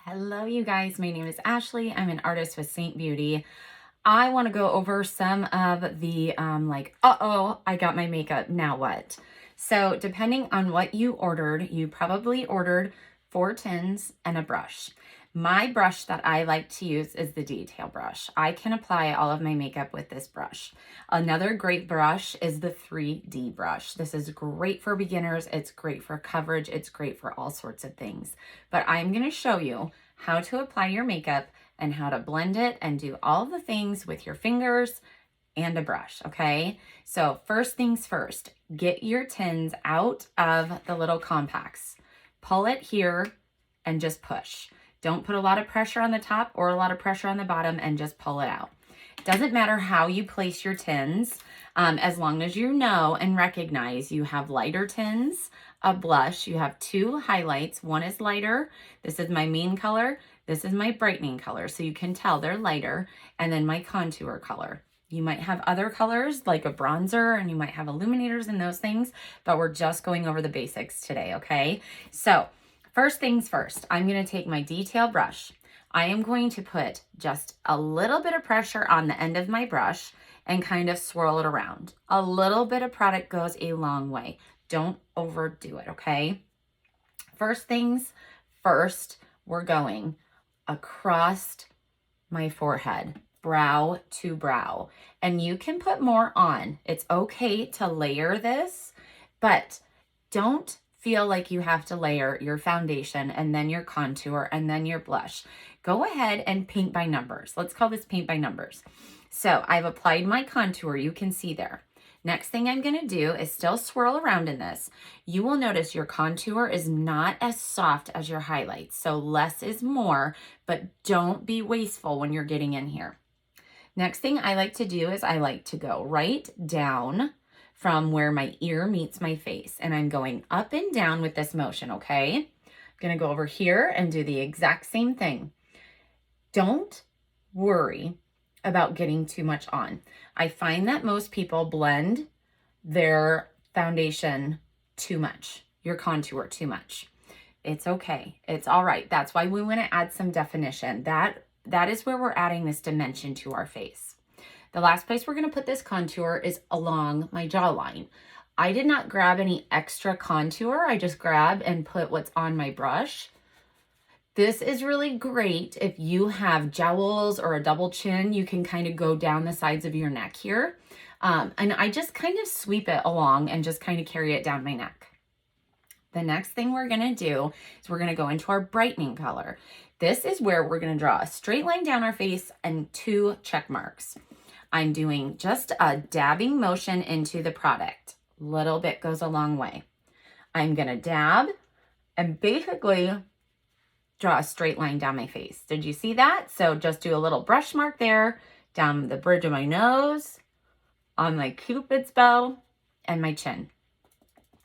Hello, you guys. My name is Ashley. I'm an artist with Seint Beauty. I want to go over some of the I got my makeup, now what? So depending on what you ordered, you probably ordered 4 tins and a brush. My brush that I like to use is the detail brush. I can apply all of my makeup with this brush. Another great brush is the 3D brush. This is great for beginners. It's great for coverage. It's great for all sorts of things. But I'm going to show you how to apply your makeup and how to blend it and do all the things with your fingers and a brush, okay? So first things first, get your tins out of the little compacts. Pull it here and just push. Don't put a lot of pressure on the top or a lot of pressure on the bottom, and just pull it out. It doesn't matter how you place your tins, as long as you know and recognize you have lighter tins, a blush, you have 2 highlights. One is lighter. This is my main color. This is my brightening color. So you can tell they're lighter. And then my contour color. You might have other colors like a bronzer, and you might have illuminators and those things, but we're just going over the basics today, okay? So first things first, I'm going to take my detail brush. I am going to put just a little bit of pressure on the end of my brush and kind of swirl it around. A little bit of product goes a long way. Don't overdo it, okay? First things first, we're going across my forehead, brow to brow. And you can put more on. It's okay to layer this, but don't feel like you have to layer your foundation and then your contour and then your blush. Go ahead and paint by numbers. Let's call this paint by numbers. So I've applied my contour. You can see there. Next thing I'm going to do is still swirl around in this. You will notice your contour is not as soft as your highlights. So less is more, but don't be wasteful when you're getting in here. Next thing I like to do is I like to go right down from where my ear meets my face. And I'm going up and down with this motion, okay? I'm going to go over here and do the exact same thing. Don't worry about getting too much on. I find that most people blend their foundation too much, your contour too much. It's okay. It's all right. That's why we want to add some definition. That is where we're adding this dimension to our face. The last place we're going to put this contour is along my jawline. I did not grab any extra contour. I just grab and put what's on my brush. This is really great if you have jowls or a double chin. You can kind of go down the sides of your neck here. And I just kind of sweep it along and just kind of carry it down my neck. The next thing we're going to do is we're going to go into our brightening color. This is where we're going to draw a straight line down our face and 2 check marks. I'm doing just a dabbing motion into the product. Little bit goes a long way. I'm going to dab and basically draw a straight line down my face. Did you see that? So just do a little brush mark there, down the bridge of my nose, on my Cupid's bow, and my chin.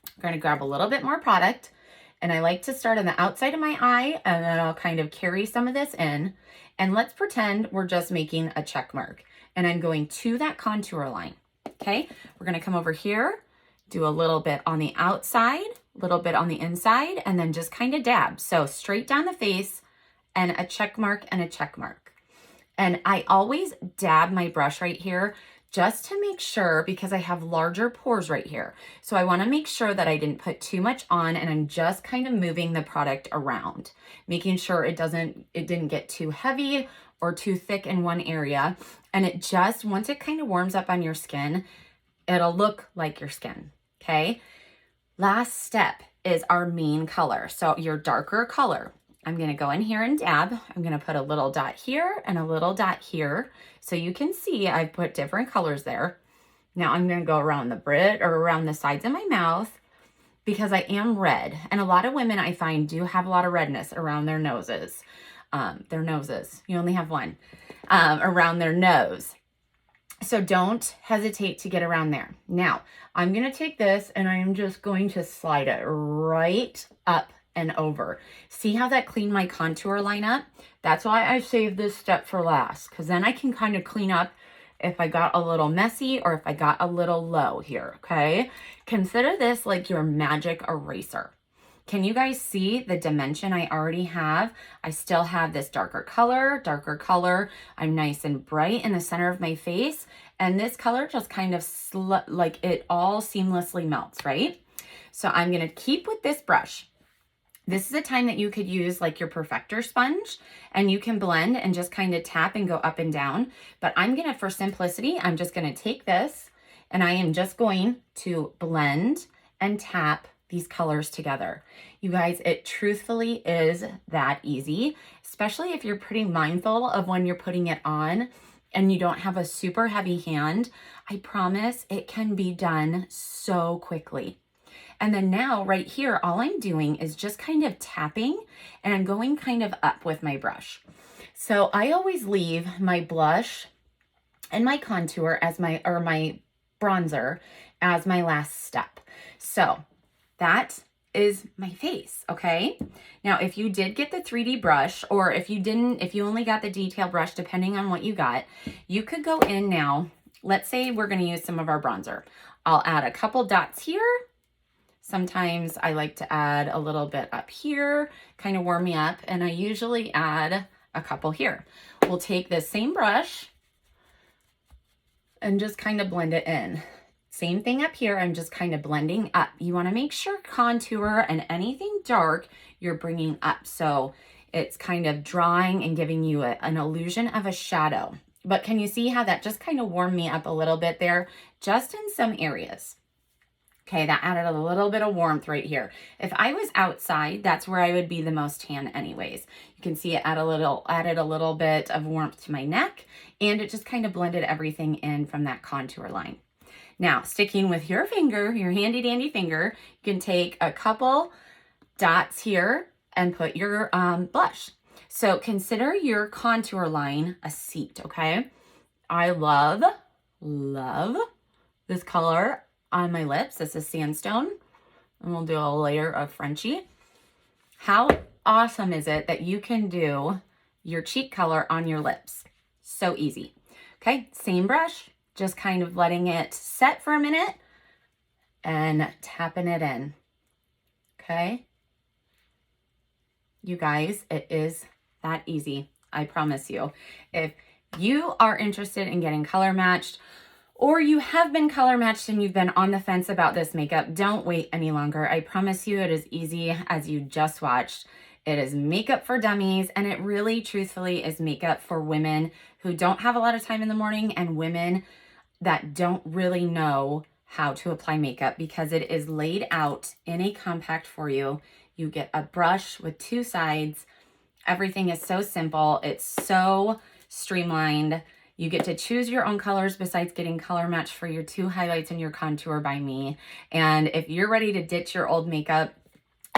I'm going to grab a little bit more product, and I like to start on the outside of my eye, and then I'll kind of carry some of this in. And let's pretend we're just making a check mark, and I'm going to that contour line. Okay, we're going to come over here, do a little bit on the outside, a little bit on the inside, and then just kind of dab. So straight down the face and a check mark and a check mark. And I always dab my brush right here just to make sure, because I have larger pores right here. So I want to make sure that I didn't put too much on, and I'm just kind of moving the product around, making sure it didn't get too heavy or too thick in one area. And it just, once it kind of warms up on your skin, it'll look like your skin. Okay. Last step is our main color. So your darker color. I'm going to go in here and dab. I'm going to put a little dot here and a little dot here. So you can see I've put different colors there. Now I'm going to go around the bridge or around the sides of my mouth because I am red. And a lot of women I find do have a lot of redness around their noses. You only have one, around their nose. So don't hesitate to get around there. Now, I'm going to take this and I am just going to slide it right up and over. See how that cleaned my contour line up? That's why I saved this step for last, because then I can kind of clean up if I got a little messy or if I got a little low here, okay? Consider this like your magic eraser. Can you guys see the dimension I already have? I still have this darker color. I'm nice and bright in the center of my face. And this color just kind of like it all seamlessly melts, right? So I'm gonna keep with this brush. This is a time that you could use like your perfector sponge and you can blend and just kind of tap and go up and down. But I'm gonna, for simplicity, I'm just gonna take this and I am just going to blend and tap these colors together. You guys, it truthfully is that easy, especially if you're pretty mindful of when you're putting it on and you don't have a super heavy hand. I promise it can be done so quickly. And then now right here, all I'm doing is just kind of tapping and I'm going kind of up with my brush. So I always leave my blush and my contour as my bronzer as my last step. So that is my face, okay? Now, if you did get the 3D brush, or if you didn't, if you only got the detail brush, depending on what you got, you could go in now. Let's say we're gonna use some of our bronzer. I'll add a couple dots here. Sometimes I like to add a little bit up here, kind of warm me up, and I usually add a couple here. We'll take this same brush and just kind of blend it in. Same thing up here, I'm just kind of blending up. You wanna make sure contour and anything dark you're bringing up. So it's kind of drawing and giving you an illusion of a shadow. But can you see how that just kind of warmed me up a little bit there, just in some areas? Okay, that added a little bit of warmth right here. If I was outside, that's where I would be the most tan anyways. You can see it added a little bit of warmth to my neck, and it just kind of blended everything in from that contour line. Now, sticking with your finger, your handy dandy finger, you can take a couple dots here and put your blush. So consider your contour line a seat, okay? I love this color on my lips. This is Sandstone, and we'll do a layer of Frenchie. How awesome is it that you can do your cheek color on your lips? So easy. Okay, same brush, just kind of letting it set for a minute and tapping it in. Okay? You guys, it is that easy. I promise you. If you are interested in getting color matched, or you have been color matched and you've been on the fence about this makeup, don't wait any longer. I promise you it is easy as you just watched. It is makeup for dummies, and it really truthfully is makeup for women who don't have a lot of time in the morning and women that don't really know how to apply makeup, because it is laid out in a compact for you. You get a brush with two sides. Everything is so simple. It's so streamlined. You get to choose your own colors besides getting color matched for your two highlights and your contour by me. And if you're ready to ditch your old makeup,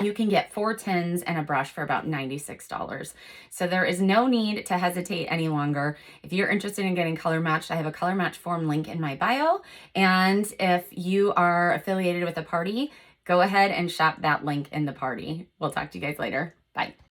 you can get 4 tins and a brush for about $96. So there is no need to hesitate any longer. If you're interested in getting color matched, I have a color match form link in my bio. And if you are affiliated with a party, go ahead and shop that link in the party. We'll talk to you guys later. Bye.